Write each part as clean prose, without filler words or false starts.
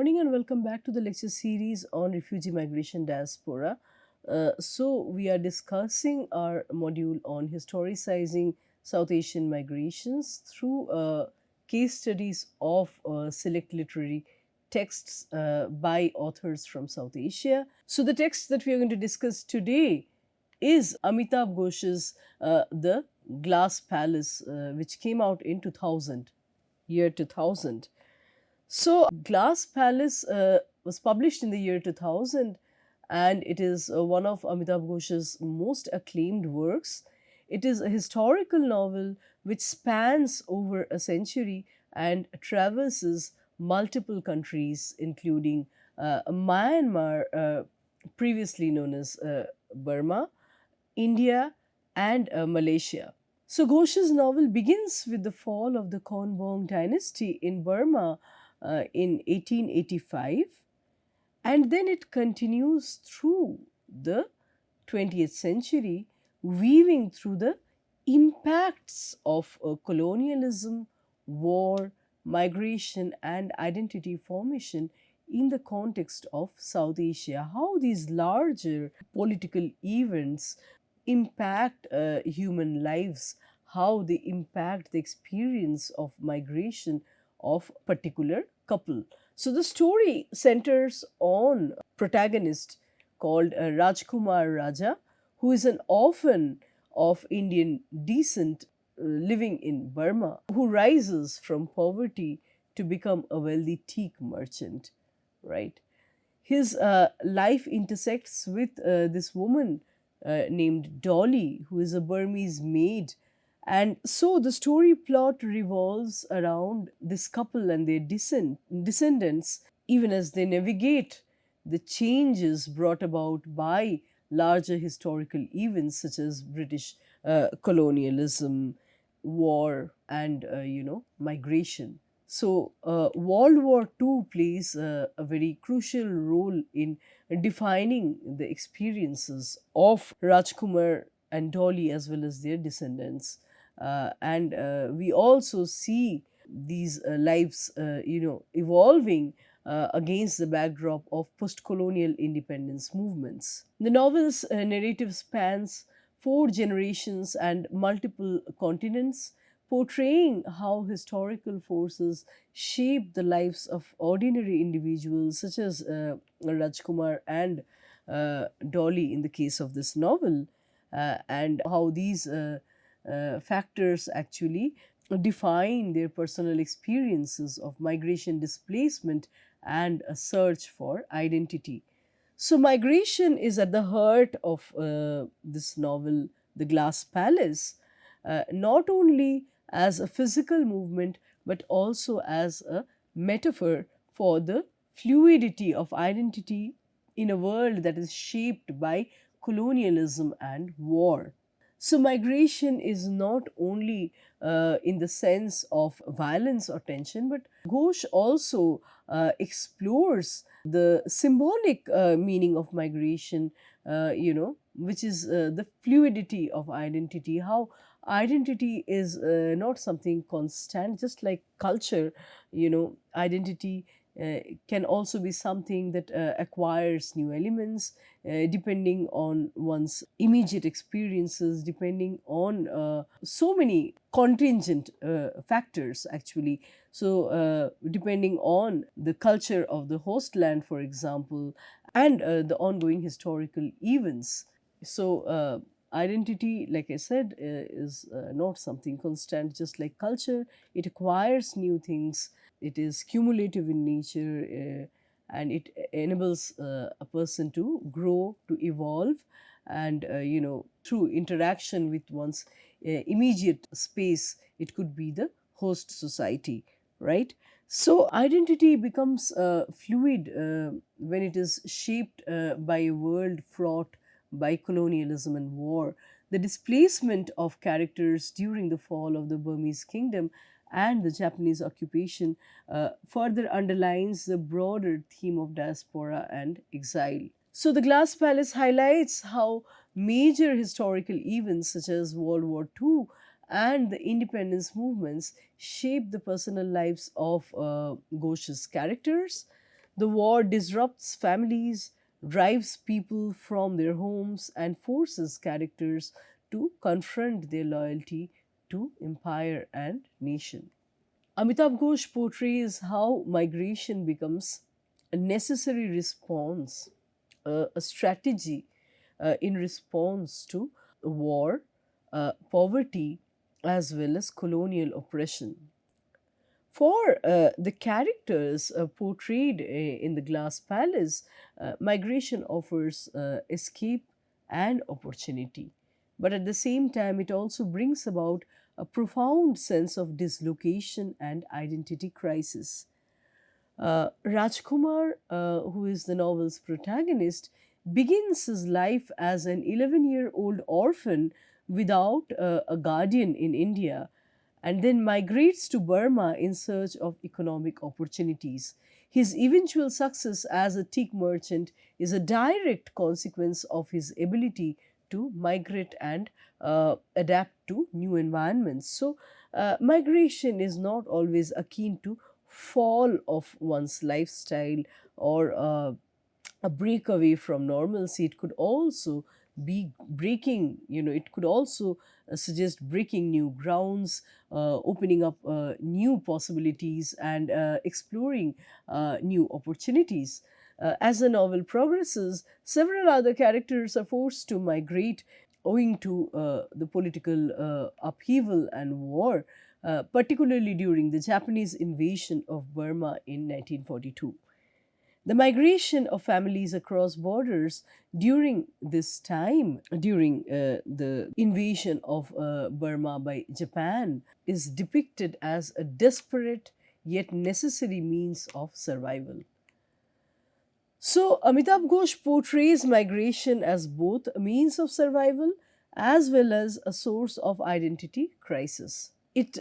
morning and welcome back to the lecture series on refugee migration diaspora. We are discussing our module on historicizing South Asian migrations through case studies of select literary texts by authors from South Asia. So, the text that we are going to discuss today is Amitabh Ghosh's The Glass Palace, which came out in 2000, year 2000. So, Glass Palace was published in the year 2000 and it is one of Amitabh Ghosh's most acclaimed works. It is a historical novel which spans over a century and traverses multiple countries, including Myanmar, previously known as Burma, India, and Malaysia. So Ghosh's novel begins with the fall of the Konbaung dynasty in Burma in 1885, and then it continues through the 20th century, weaving through the impacts of colonialism, war, migration, and identity formation in the context of South Asia. How these larger political events impact human lives, how they impact the experience of migration of particular couple. So the story centers on protagonist called Rajkumar Raja, who is an orphan of Indian descent living in Burma, who rises from poverty to become a wealthy teak merchant, right? His life intersects with this woman named Dolly, who is a Burmese maid. And so the story plot revolves around this couple and their descendants, even as they navigate the changes brought about by larger historical events such as British colonialism, war, and migration. So, World War II plays a very crucial role in defining the experiences of Rajkumar and Dolly as well as their descendants. And we also see these lives, evolving against the backdrop of post colonial independence movements. The novel's narrative spans four generations and multiple continents, portraying how historical forces shape the lives of ordinary individuals such as Rajkumar and Dolly in the case of this novel, and how these factors actually define their personal experiences of migration, displacement, and a search for identity. So, migration is at the heart of this novel, The Glass Palace, not only as a physical movement but also as a metaphor for the fluidity of identity in a world that is shaped by colonialism and war. So, migration is not only in the sense of violence or tension, but Ghosh also explores the symbolic meaning of migration, which is the fluidity of identity, how identity is not something constant, just like culture, identity can also be something that acquires new elements depending on one's immediate experiences, depending on so many contingent factors actually. So, depending on the culture of the host land, for example, and the ongoing historical events. So, identity, like I said, is not something constant, just like culture. It acquires new things, it is cumulative in nature, and it enables a person to grow, to evolve, and through interaction with one's immediate space. It could be the host society, right? So identity becomes fluid when it is shaped by a world fraught by colonialism and war. The displacement of characters during the fall of the Burmese kingdom and the Japanese occupation further underlines the broader theme of diaspora and exile. So, the Glass Palace highlights how major historical events such as World War II and the independence movements shape the personal lives of Ghosh's characters. The war disrupts families, drives people from their homes, and forces characters to confront their loyalty to empire and nation. Amitabh Ghosh portrays how migration becomes a necessary response, a strategy in response to war, poverty, as well as colonial oppression. For the characters portrayed in The Glass Palace, migration offers escape and opportunity. But at the same time, it also brings about a profound sense of dislocation and identity crisis. Rajkumar, who is the novel's protagonist, begins his life as an 11-year-old orphan without a guardian in India and then migrates to Burma in search of economic opportunities. His eventual success as a teak merchant is a direct consequence of his ability to migrate and adapt to new environments. So, migration is not always akin to fall of one's lifestyle or a breakaway from normalcy. It could also be breaking, it could also suggest breaking new grounds, opening up new possibilities, and exploring new opportunities. As the novel progresses, several other characters are forced to migrate owing to the political upheaval and war, particularly during the Japanese invasion of Burma in 1942. The migration of families across borders during this time, during the invasion of Burma by Japan, is depicted as a desperate yet necessary means of survival. So, Amitabh Ghosh portrays migration as both a means of survival as well as a source of identity crisis. It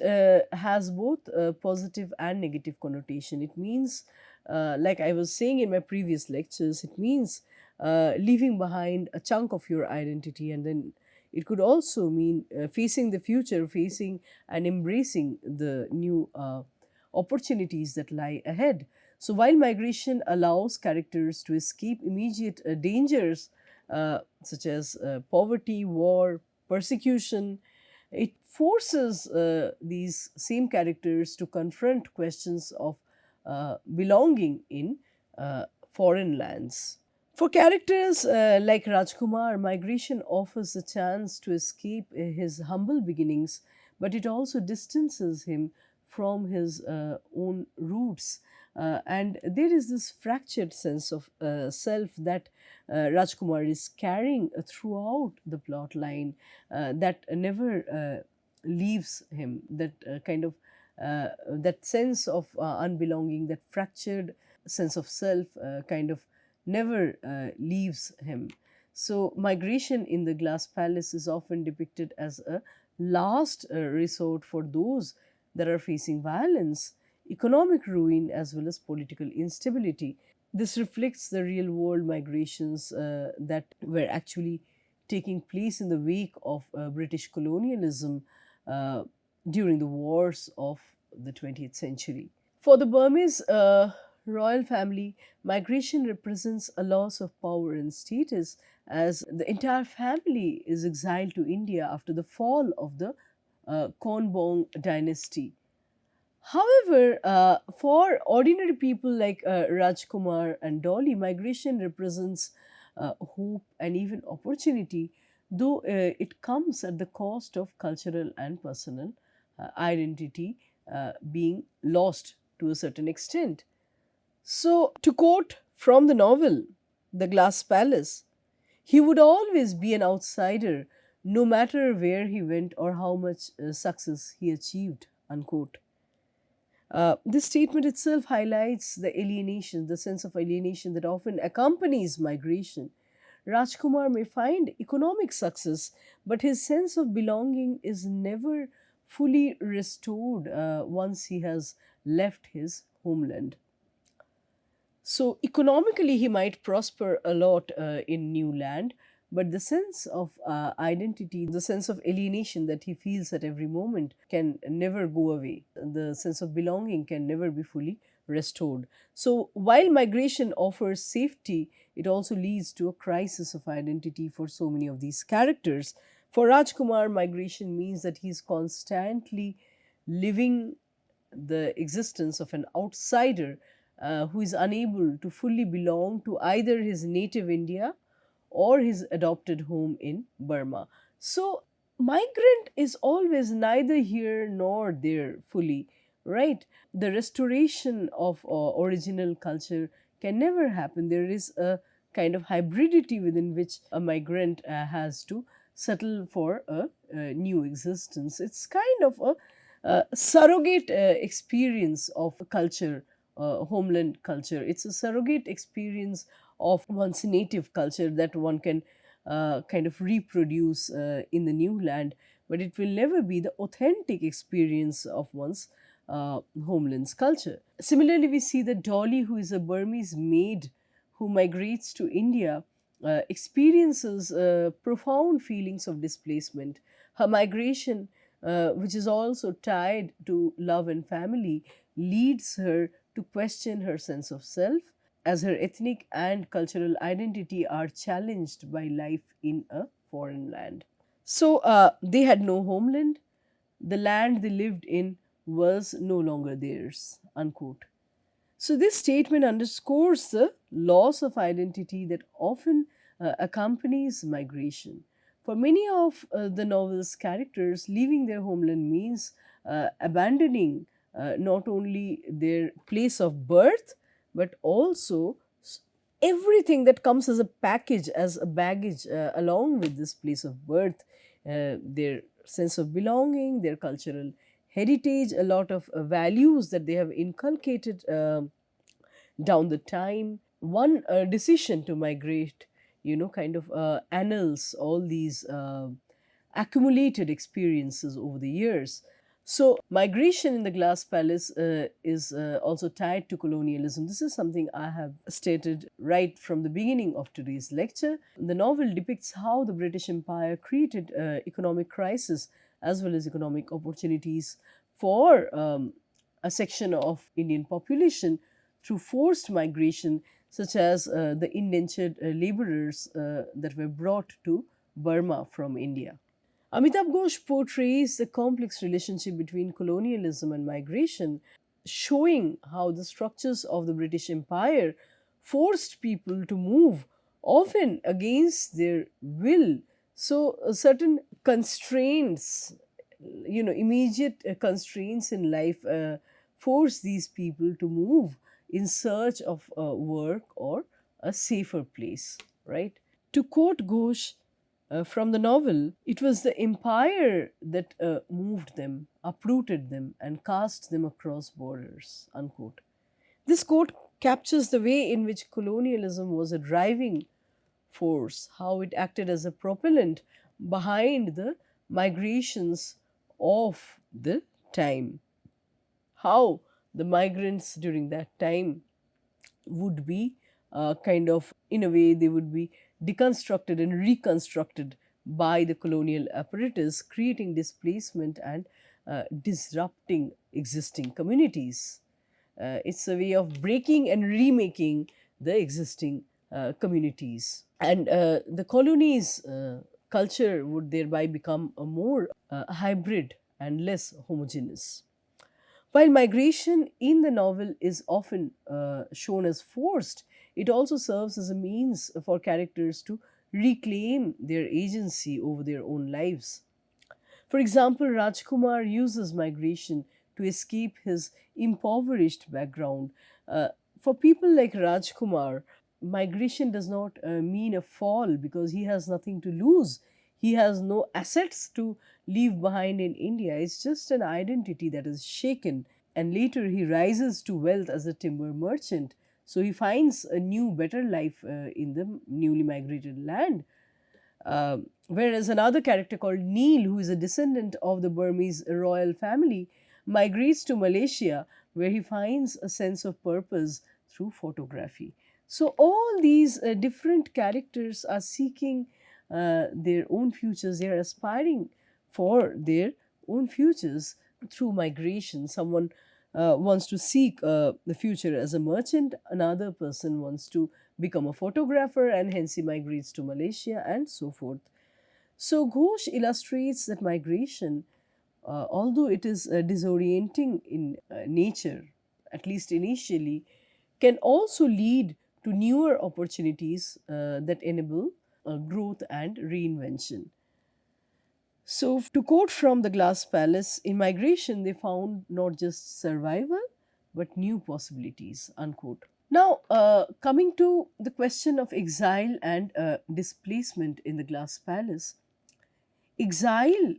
has both a positive and negative connotation. It means, like I was saying in my previous lectures, it means leaving behind a chunk of your identity, and then it could also mean facing the future, facing and embracing the new opportunities that lie ahead. So, while migration allows characters to escape immediate dangers such as poverty, war, persecution, it forces these same characters to confront questions of belonging in foreign lands. For characters like Rajkumar, migration offers a chance to escape his humble beginnings, but it also distances him from his own roots. And there is this fractured sense of self that Rajkumar is carrying throughout the plot line that never leaves him, that that sense of unbelonging, that fractured sense of self kind of never leaves him. So, migration in the Glass Palace is often depicted as a last resort for those that are facing violence, economic ruin, as well as political instability. This reflects the real world migrations that were actually taking place in the wake of British colonialism uh, during the wars of the 20th century. For the Burmese royal family, migration represents a loss of power and status as the entire family is exiled to India after the fall of the Konbong dynasty. However, for ordinary people like Rajkumar and Dolly, migration represents hope and even opportunity, though it comes at the cost of cultural and personal identity being lost to a certain extent. So, to quote from the novel, The Glass Palace, he would always be an outsider no matter where he went or how much success he achieved. Unquote. This statement itself highlights the alienation, the sense of alienation that often accompanies migration. Rajkumar may find economic success, but his sense of belonging is never fully restored once he has left his homeland. So, economically, he might prosper a lot in new land, but the sense of identity, the sense of alienation that he feels at every moment can never go away. The sense of belonging can never be fully restored. So, while migration offers safety, it also leads to a crisis of identity for so many of these characters. For Rajkumar, migration means that he's constantly living the existence of an outsider who is unable to fully belong to either his native India or his adopted home in Burma. So, migrant is always neither here nor there fully, right? The restoration of original culture can never happen. There is a kind of hybridity within which a migrant has to settle for a new existence. It's kind of a surrogate experience of culture, homeland culture. It's a surrogate experience of one's native culture that one can kind of reproduce in the new land, but it will never be the authentic experience of one's homeland's culture. Similarly, we see that Dolly, who is a Burmese maid who migrates to India, experiences profound feelings of displacement. Her migration, which is also tied to love and family, leads her to question her sense of self as her ethnic and cultural identity are challenged by life in a foreign land. So they had no homeland. The land they lived in was no longer theirs. Unquote. So, this statement underscores the loss of identity that often accompanies migration. For many of the novel's characters, leaving their homeland means abandoning not only their place of birth but also everything that comes as a package, as a baggage along with this place of birth, their sense of belonging, their cultural heritage, a lot of values that they have inculcated down the time. One decision to migrate, kind of annals all these accumulated experiences over the years. So, migration in the Glass Palace is also tied to colonialism. This is something I have stated right from the beginning of today's lecture. The novel depicts how the British Empire created economic crisis as well as economic opportunities for a section of Indian population through forced migration, such as the indentured laborers that were brought to Burma from India. Amitabh Ghosh portrays the complex relationship between colonialism and migration, showing how the structures of the British Empire forced people to move, often against their will. So, certain constraints, immediate constraints in life force these people to move in search of work or a safer place, right? To quote Ghosh, from the novel, it was the empire that moved them, uprooted them, and cast them across borders. Unquote. This quote captures the way in which colonialism was a driving force, how it acted as a propellant behind the migrations of the time, how the migrants during that time would be kind of, in a way, they would be deconstructed and reconstructed by the colonial apparatus, creating displacement and disrupting existing communities. It's a way of breaking and remaking the existing communities. And the colonies' culture would thereby become a more hybrid and less homogeneous. While migration in the novel is often shown as forced, it also serves as a means for characters to reclaim their agency over their own lives. For example, Rajkumar uses migration to escape his impoverished background. For people like Rajkumar, migration does not mean a fall because he has nothing to lose. He has no assets to leave behind in India. It's just an identity that is shaken. And later he rises to wealth as a timber merchant. So he finds a new, better life in the newly migrated land. Whereas another character called Neil, who is a descendant of the Burmese royal family, migrates to Malaysia, where he finds a sense of purpose through photography. So, all these different characters are seeking their own futures, they are aspiring for their own futures through migration. Someone wants to seek the future as a merchant, another person wants to become a photographer, and hence he migrates to Malaysia, and so forth. So Ghosh illustrates that migration, although it is disorienting in nature, at least initially, can also lead to newer opportunities that enable growth and reinvention. So, to quote from The Glass Palace, in migration they found not just survival but new possibilities. Unquote. Now, coming to the question of exile and displacement in The Glass Palace, exile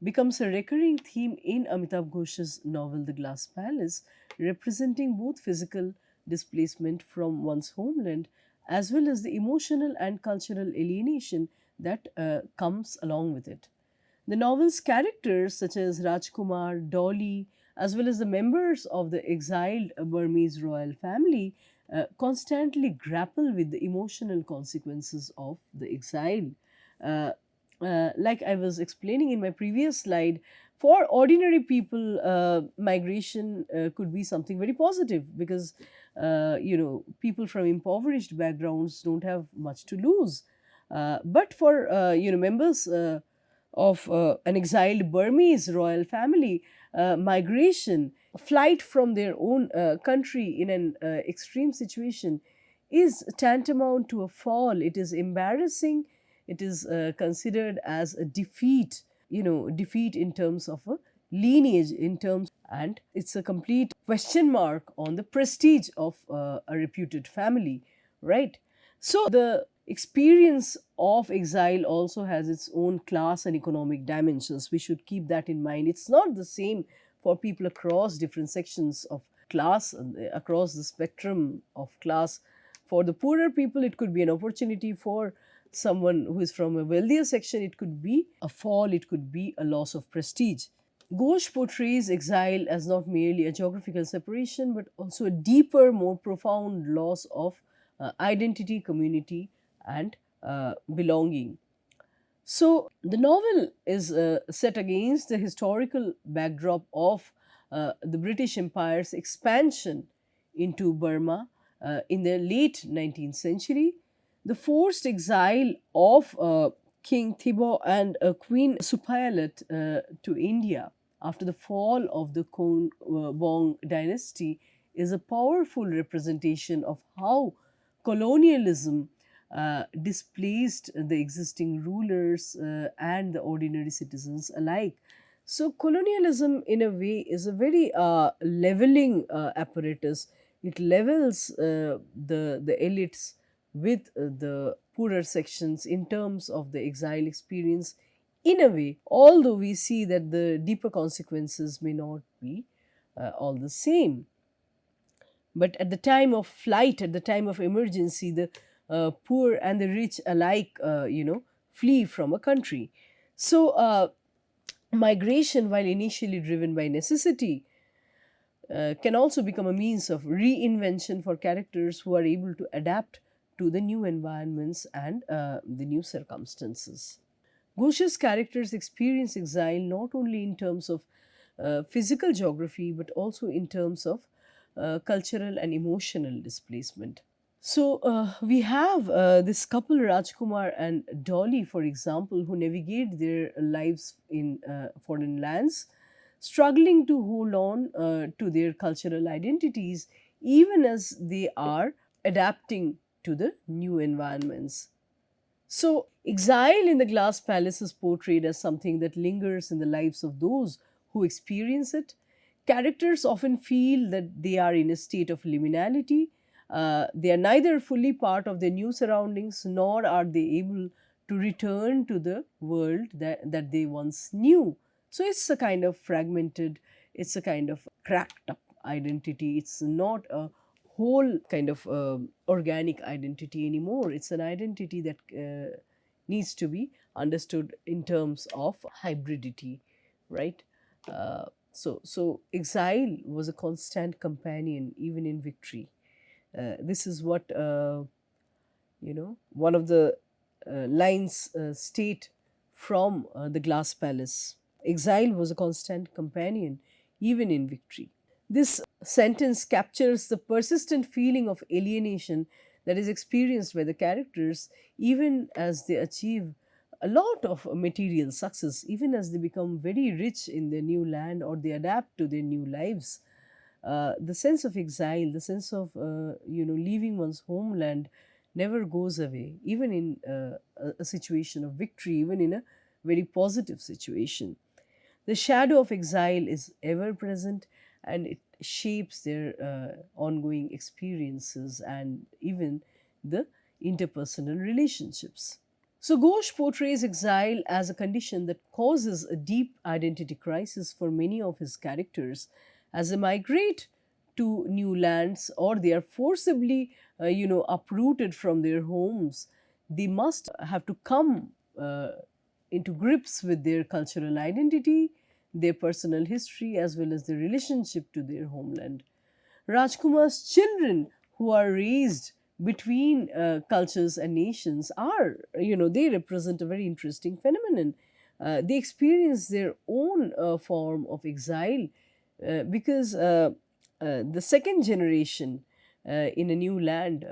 becomes a recurring theme in Amitav Ghosh's novel The Glass Palace, representing both physical displacement from one's homeland as well as the emotional and cultural alienation that comes along with it. The novel's characters, such as Rajkumar, Dolly, as well as the members of the exiled Burmese royal family, constantly grapple with the emotional consequences of the exile. Uh, like I was explaining in my previous slide, for ordinary people, migration could be something very positive because, people from impoverished backgrounds don't have much to lose. But for, members of an exiled Burmese royal family, migration, flight from their own country in an extreme situation is tantamount to a fall. It is embarrassing. It is considered as a defeat, defeat in terms of a lineage, in terms, and it's a complete question mark on the prestige of a reputed family, right? So the experience of exile also has its own class and economic dimensions. We should keep that in mind. It's not the same for people across different sections of class, across the spectrum of class. For the poorer people, it could be an opportunity. For someone who is from a wealthier section, it could be a fall, it could be a loss of prestige. Ghosh portrays exile as not merely a geographical separation, but also a deeper, more profound loss of identity, community, and belonging. So, the novel is set against the historical backdrop of the British Empire's expansion into Burma in the late 19th century, the forced exile of King Thibaw and Queen Supayalot to India after the fall of the Bong dynasty is a powerful representation of how colonialism displaced the existing rulers and the ordinary citizens alike. So, colonialism, in a way, is a very leveling apparatus. It levels the elites with the poorer sections in terms of the exile experience, in a way, although we see that the deeper consequences may not be all the same. But at the time of flight, at the time of emergency, the poor and the rich alike, flee from a country. So, migration, while initially driven by necessity, can also become a means of reinvention for characters who are able to adapt to the new environments and the new circumstances. Ghosh's characters experience exile not only in terms of physical geography but also in terms of cultural and emotional displacement. So, we have this couple, Rajkumar and Dolly, for example, who navigate their lives in foreign lands, struggling to hold on to their cultural identities even as they are adapting to the new environments. So, exile in the Glass Palace is portrayed as something that lingers in the lives of those who experience it. Characters often feel that they are in a state of liminality. They are neither fully part of their new surroundings nor are they able to return to the world that they once knew. So, it's a kind of fragmented, it's a kind of cracked up identity. It's not a whole kind of organic identity anymore. It's an identity that needs to be understood in terms of hybridity, right? So exile was a constant companion even in victory. This is what one of the lines state from the Glass Palace. Exile was a constant companion even in victory. This sentence captures the persistent feeling of alienation that is experienced by the characters even as they achieve a lot of material success, even as they become very rich in their new land or they adapt to their new lives. The sense of exile, the sense of leaving one's homeland, never goes away, even in a situation of victory, even in a very positive situation. The shadow of exile is ever present and it shapes their ongoing experiences and even the interpersonal relationships. So, Ghosh portrays exile as a condition that causes a deep identity crisis for many of his characters as they migrate to new lands or they are forcibly, uprooted from their homes. They must have to come into grips with their cultural identity, their personal history, as well as their relationship to their homeland. Rajkumar's children who are raised between cultures and nations are, they represent a very interesting phenomenon. They experience their own form of exile because the second generation in a new land,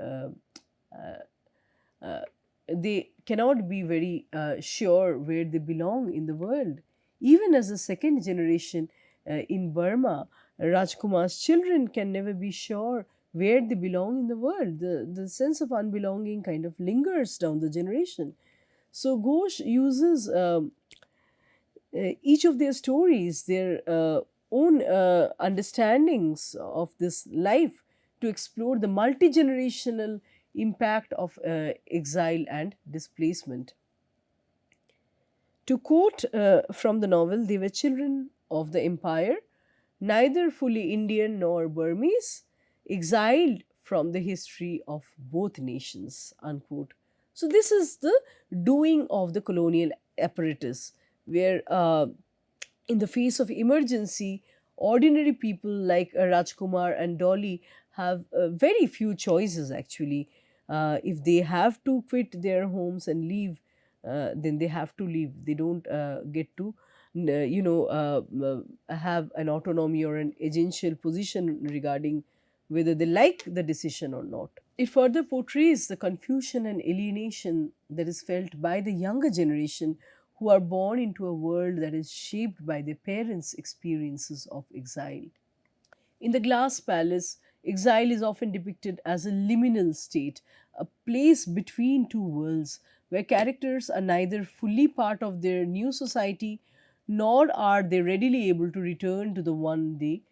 they cannot be very sure where they belong in the world. Even as a second generation in Burma, Rajkumar's children can never be sure where they belong in the world. The sense of unbelonging kind of lingers down the generation. So Ghosh uses each of their stories, their own understandings of this life to explore the multi generational impact of exile and displacement. To quote from the novel, they were children of the empire, neither fully Indian nor Burmese, exiled from the history of both nations. Unquote. So, this is the doing of the colonial apparatus, where in the face of emergency, ordinary people like Rajkumar and Dolly have very few choices actually. If they have to quit their homes and leave, then they have to leave. They don't get to, have an autonomy or an agential position regarding whether they like the decision or not. It further portrays the confusion and alienation that is felt by the younger generation who are born into a world that is shaped by their parents' experiences of exile. In the Glass Palace, exile is often depicted as a liminal state, a place between two worlds where characters are neither fully part of their new society nor are they readily able to return to the one they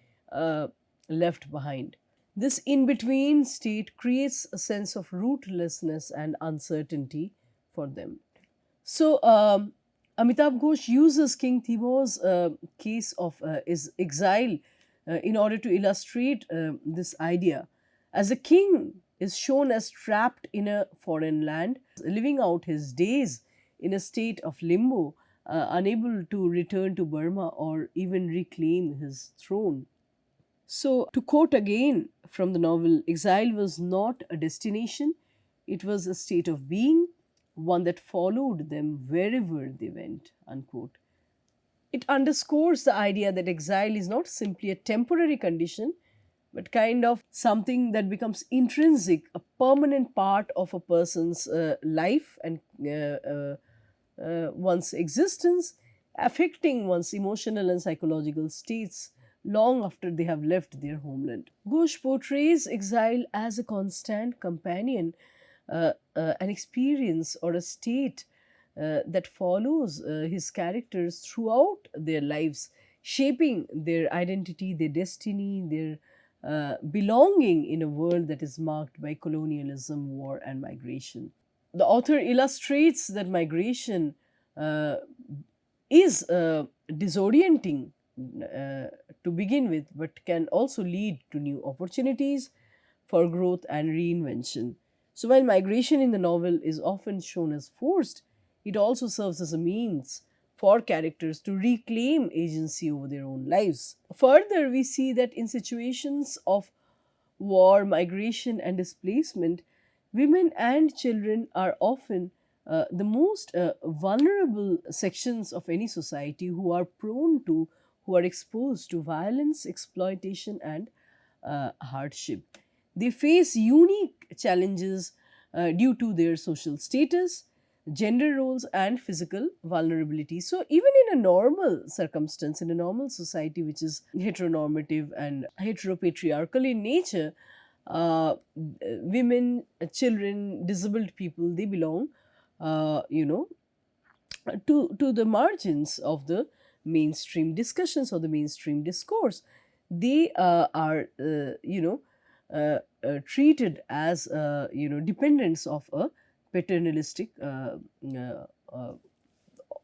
left behind. This in between state creates a sense of rootlessness and uncertainty for them. So, Amitabh Ghosh uses King Thibaut's case of his exile in order to illustrate this idea. As a king is shown as trapped in a foreign land, living out his days in a state of limbo, unable to return to Burma or even reclaim his throne. So, to quote again from the novel, exile was not a destination, it was a state of being, one that followed them wherever they went. Unquote. It underscores the idea that exile is not simply a temporary condition, but kind of something that becomes intrinsic, a permanent part of a person's life and one's existence, affecting one's emotional and psychological states long after they have left their homeland. Ghosh portrays exile as a constant companion, an experience or a state that follows his characters throughout their lives, shaping their identity, their destiny, their belonging in a world that is marked by colonialism, war, and migration. The author illustrates that migration is disorienting to begin with, but can also lead to new opportunities for growth and reinvention. So, while migration in the novel is often shown as forced, it also serves as a means for characters to reclaim agency over their own lives. Further, we see that in situations of war, migration, and displacement, women and children are often the most vulnerable sections of any society who are prone to, who are exposed to violence, exploitation, and hardship. They face unique challenges due to their social status, gender roles, and physical vulnerability. So, even in a normal circumstance, in a normal society which is heteronormative and heteropatriarchal in nature, women, children, disabled people, they belong, you know, to the margins of the mainstream discussions or the mainstream discourse. They are, treated as, dependents of a paternalistic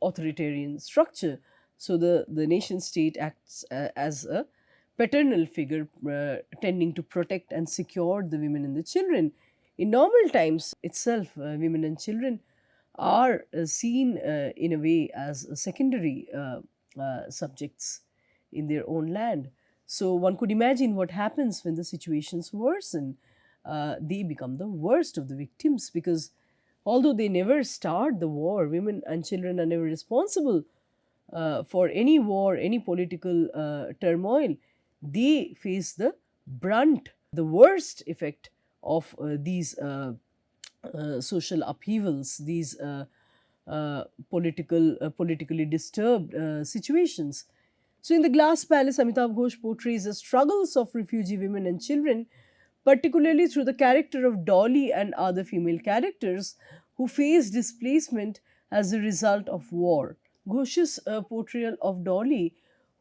authoritarian structure. So the nation state acts as a paternal figure, tending to protect and secure the women and the children. In normal times itself, women and children are seen in a way as secondary subjects in their own land. So one could imagine what happens when the situations worsen. They become the worst of the victims, because although they never start the war, women and children are never responsible for any war, any political turmoil. They face the brunt, the worst effect of these social upheavals, these politically disturbed situations. So, in The Glass Palace, Amitabh Ghosh portrays the struggles of refugee women and children, particularly through the character of Dolly and other female characters who face displacement as a result of war. Ghosh's portrayal of Dolly,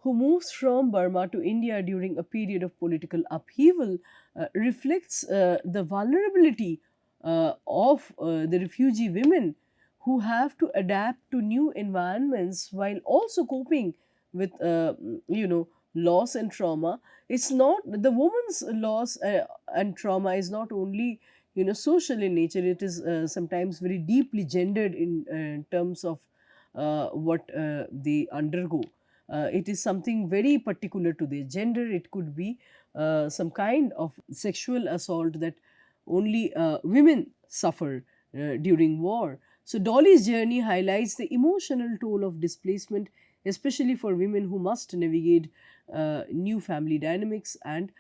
who moves from Burma to India during a period of political upheaval, reflects the vulnerability of the refugee women who have to adapt to new environments while also coping with, loss and trauma. It's not the woman's loss and trauma is not only, social in nature. It is sometimes very deeply gendered in terms of what they undergo. It is something very particular to their gender. It could be some kind of sexual assault that only women suffer during war. So, Dolly's journey highlights the emotional toll of displacement, especially for women who must navigate new family dynamics and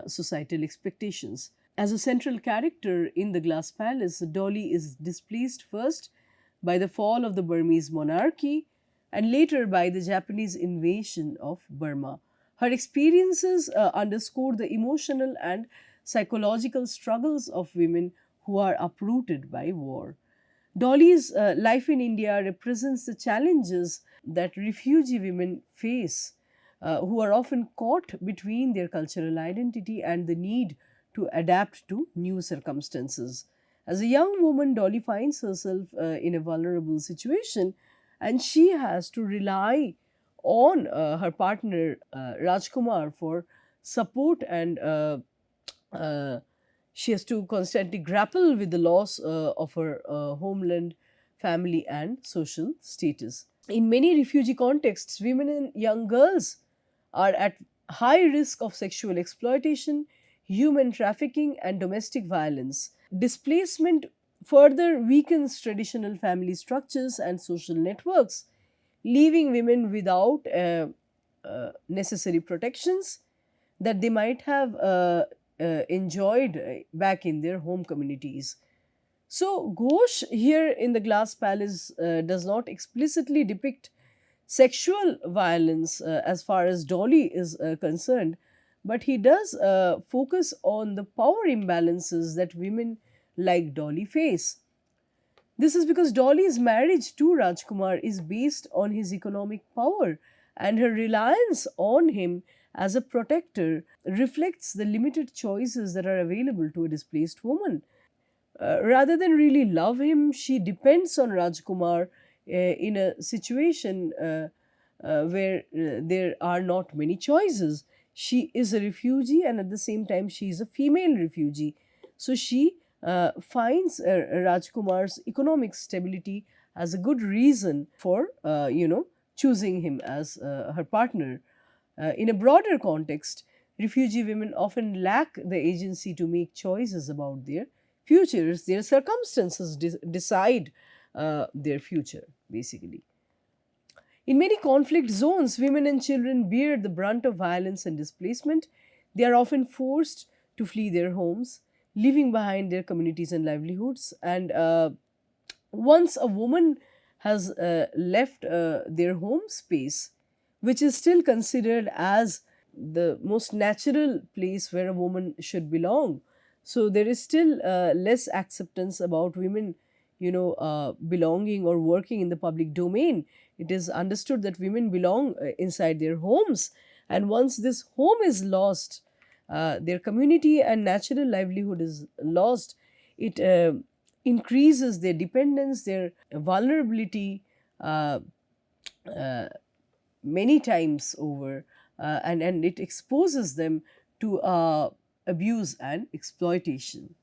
societal expectations. As a central character in The Glass Palace, Dolly is displaced first by the fall of the Burmese monarchy and later by the Japanese invasion of Burma. Her experiences underscore the emotional and psychological struggles of women who are uprooted by war. Dolly's life in India represents the challenges that refugee women face, who are often caught between their cultural identity and the need to adapt to new circumstances. As a young woman, Dolly finds herself in a vulnerable situation, and she has to rely on her partner Rajkumar for support, and uh, she has to constantly grapple with the loss of her homeland, family, and social status. In many refugee contexts, women and young girls are at high risk of sexual exploitation, human trafficking, and domestic violence. Displacement further weakens traditional family structures and social networks, leaving women without necessary protections that they might have enjoyed back in their home communities. So, Ghosh here in The Glass Palace does not explicitly depict sexual violence as far as Dolly is concerned, but he does focus on the power imbalances that women like Dolly face. This is because Dolly's marriage to Rajkumar is based on his economic power, and her reliance on him as a protector reflects the limited choices that are available to a displaced woman. Rather than really love him, she depends on Rajkumar in a situation where there are not many choices. She is a refugee, and at the same time, she is a female refugee. So she finds Rajkumar's economic stability as a good reason for, choosing him as her partner. In a broader context, refugee women often lack the agency to make choices about their futures. Their circumstances decide their future, basically. In many conflict zones, women and children bear the brunt of violence and displacement. They are often forced to flee their homes, leaving behind their communities and livelihoods. And once a woman has left their home space, which is still considered as the most natural place where a woman should belong, so there is still less acceptance about women, belonging or working in the public domain. It is understood that women belong inside their homes, and once this home is lost, their community and natural livelihood is lost. It increases their dependence, their vulnerability, uh, uh, many times over, and it exposes them to abuse and exploitation.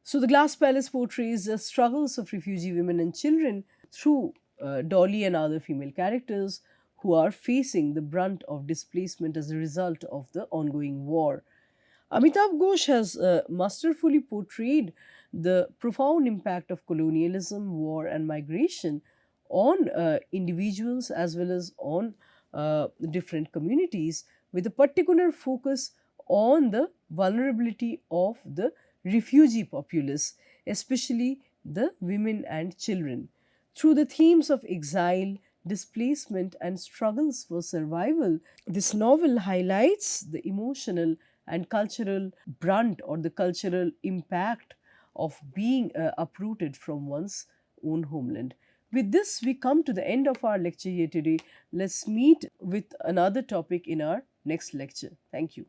So, the Glass Palace portrays the struggles of refugee women and children through Dolly and other female characters who are facing the brunt of displacement as a result of the ongoing war. Amitabh Ghosh has masterfully portrayed the profound impact of colonialism, war, and migration on individuals as well as on different communities, with a particular focus on the vulnerability of the refugee populace, especially the women and children. Through the themes of exile, displacement, and struggles for survival, this novel highlights the emotional and cultural brunt or the cultural impact of being uprooted from one's own homeland. With this, we come to the end of our lecture here today. Let's meet with another topic in our next lecture. Thank you.